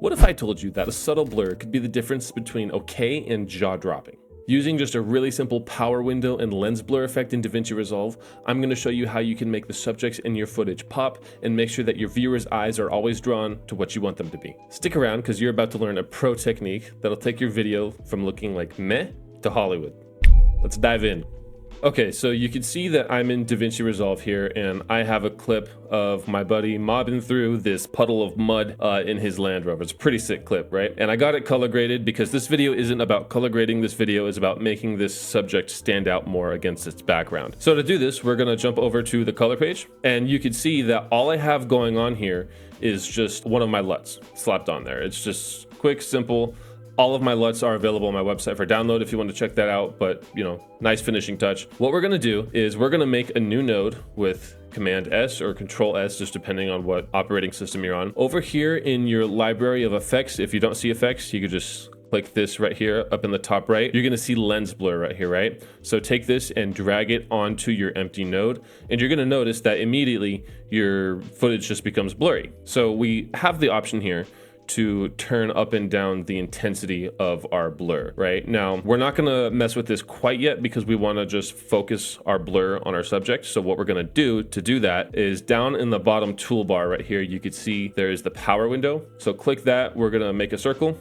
What if I told you that a subtle blur could be the difference between okay and jaw-dropping? Using just a really simple power window and lens blur effect in DaVinci Resolve, I'm going to show you how you can make the subjects in your footage pop and make sure that your viewers' eyes are always drawn to what you want them to be. Stick around because you're about to learn a pro technique that'll take your video from looking like meh to Hollywood. Let's dive in. Okay, so you can see that I'm in DaVinci Resolve here, and I have a clip of my buddy mobbing through this puddle of mud in his Land Rover. It's a pretty sick clip, right? And I got it color graded because this video isn't about color grading. This video is about making this subject stand out more against its background. So to do this, we're gonna jump over to the color page, and you can see that all I have going on here is just one of my LUTs slapped on there. It's just quick, simple. All of my LUTs are available on my website for download if you want to check that out, but you know, nice finishing touch. What we're gonna do is we're gonna make a new node with Command S or Control S, just depending on what operating system you're on. Over here in your library of effects, if you don't see effects, you could just click this right here up in the top right. You're gonna see lens blur right here, right? So take this and drag it onto your empty node, and you're gonna notice that immediately your footage just becomes blurry. So we have the option here to turn up and down the intensity of our blur. Right now, we're not gonna mess with this quite yet because we wanna just focus our blur on our subject. So what we're gonna do to do that is down in the bottom toolbar right here, you can see there is the power window. So click that, we're gonna make a circle.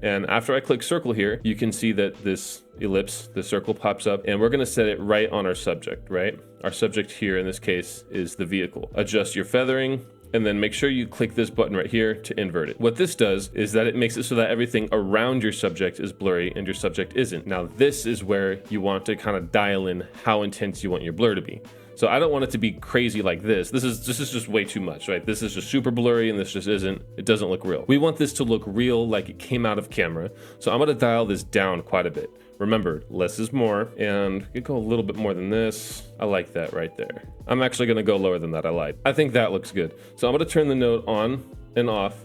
And after I click circle here, you can see that this ellipse, the circle pops up, and we're gonna set it right on our subject, right? Our subject here in this case is the vehicle. Adjust your feathering, and then make sure you click this button right here to invert it. What this does is that it makes it so that everything around your subject is blurry and your subject isn't. Now this is where you want to kind of dial in how intense you want your blur to be. So I don't want it to be crazy like this. This is just way too much, right? This is just super blurry and this just isn't, it doesn't look real. We want this to look real, like it came out of camera. So I'm gonna dial this down quite a bit. Remember, less is more, and you go a little bit more than this. I like that right there. I'm actually gonna go lower than that, I lied. I think that looks good. So I'm gonna turn the node on and off,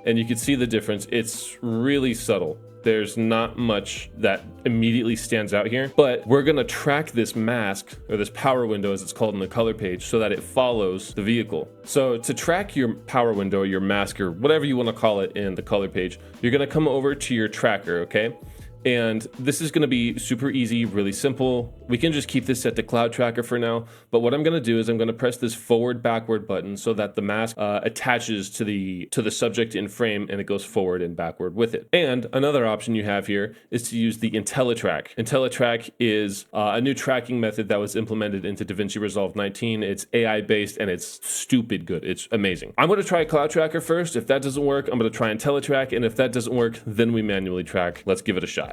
and you can see the difference. It's really subtle. There's not much that immediately stands out here, but we're gonna track this mask, or this power window as it's called in the color page, so that it follows the vehicle. So to track your power window, or your mask, or whatever you wanna call it in the color page, you're gonna come over to your tracker, okay? And this is gonna be super easy, really simple. We can just keep this set to Cloud Tracker for now, but what I'm gonna do is I'm gonna press this forward-backward button so that the mask attaches to the subject in frame and it goes forward and backward with it. And another option you have here is to use the IntelliTrack. IntelliTrack is a new tracking method that was implemented into DaVinci Resolve 19. It's AI-based and it's stupid good. It's amazing. I'm gonna try Cloud Tracker first. If that doesn't work, I'm gonna try IntelliTrack, and if that doesn't work, then we manually track. Let's give it a shot.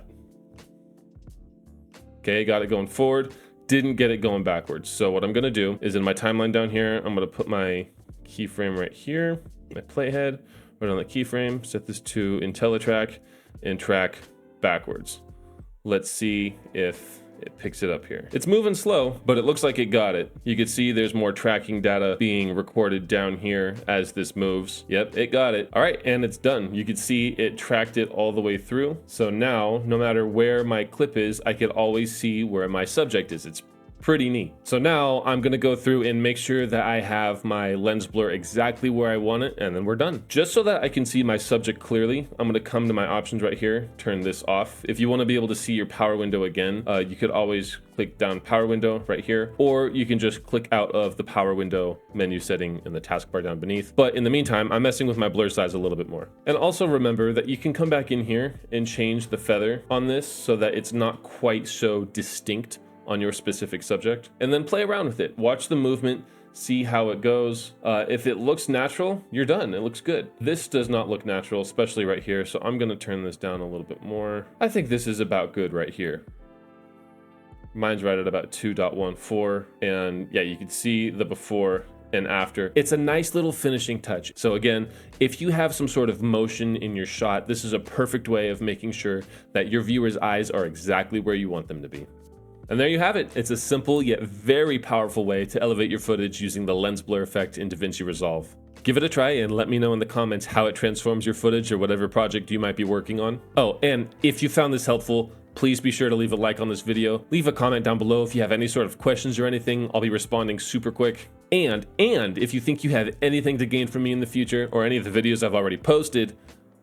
Okay, got it going forward, didn't get it going backwards. So what I'm gonna do is in my timeline down here, I'm gonna put my keyframe right here, my playhead, right on the keyframe, set this to IntelliTrack and track backwards. Let's see if it picks it up here. It's moving slow, but it looks like it got it. You can see there's more tracking data being recorded down here as this moves. Yep, it got it. All right, and it's done. You can see it tracked it all the way through. So now, no matter where my clip is, I can always see where my subject is. It's pretty neat. So now I'm gonna go through and make sure that I have my lens blur exactly where I want it, and then we're done. Just so that I can see my subject clearly, I'm gonna come to my options right here, turn this off. If you wanna be able to see your power window again, you could always click down power window right here, or you can just click out of the power window menu setting in the taskbar down beneath. But in the meantime, I'm messing with my blur size a little bit more. And also remember that you can come back in here and change the feather on this so that it's not quite so distinct on your specific subject, and then play around with it. Watch the movement, see how it goes. If it looks natural, you're done. It looks good. This does not look natural, especially right here, so I'm gonna turn this down a little bit more. I think this is about good right here. Mine's right at about 2.14, and yeah, you can see the before and after. It's a nice little finishing touch. So again, if you have some sort of motion in your shot, this is a perfect way of making sure that your viewers' eyes are exactly where you want them to be. And there you have it. It's a simple yet very powerful way to elevate your footage using the lens blur effect in DaVinci Resolve. Give it a try and let me know in the comments how it transforms your footage or whatever project you might be working on. Oh, and if you found this helpful, please be sure to leave a like on this video. Leave a comment down below if you have any sort of questions or anything. I'll be responding super quick. And if you think you have anything to gain from me in the future or any of the videos I've already posted,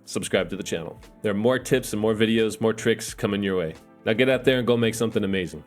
subscribe to the channel. There are more tips and more videos, more tricks coming your way. Now get out there and go make something amazing.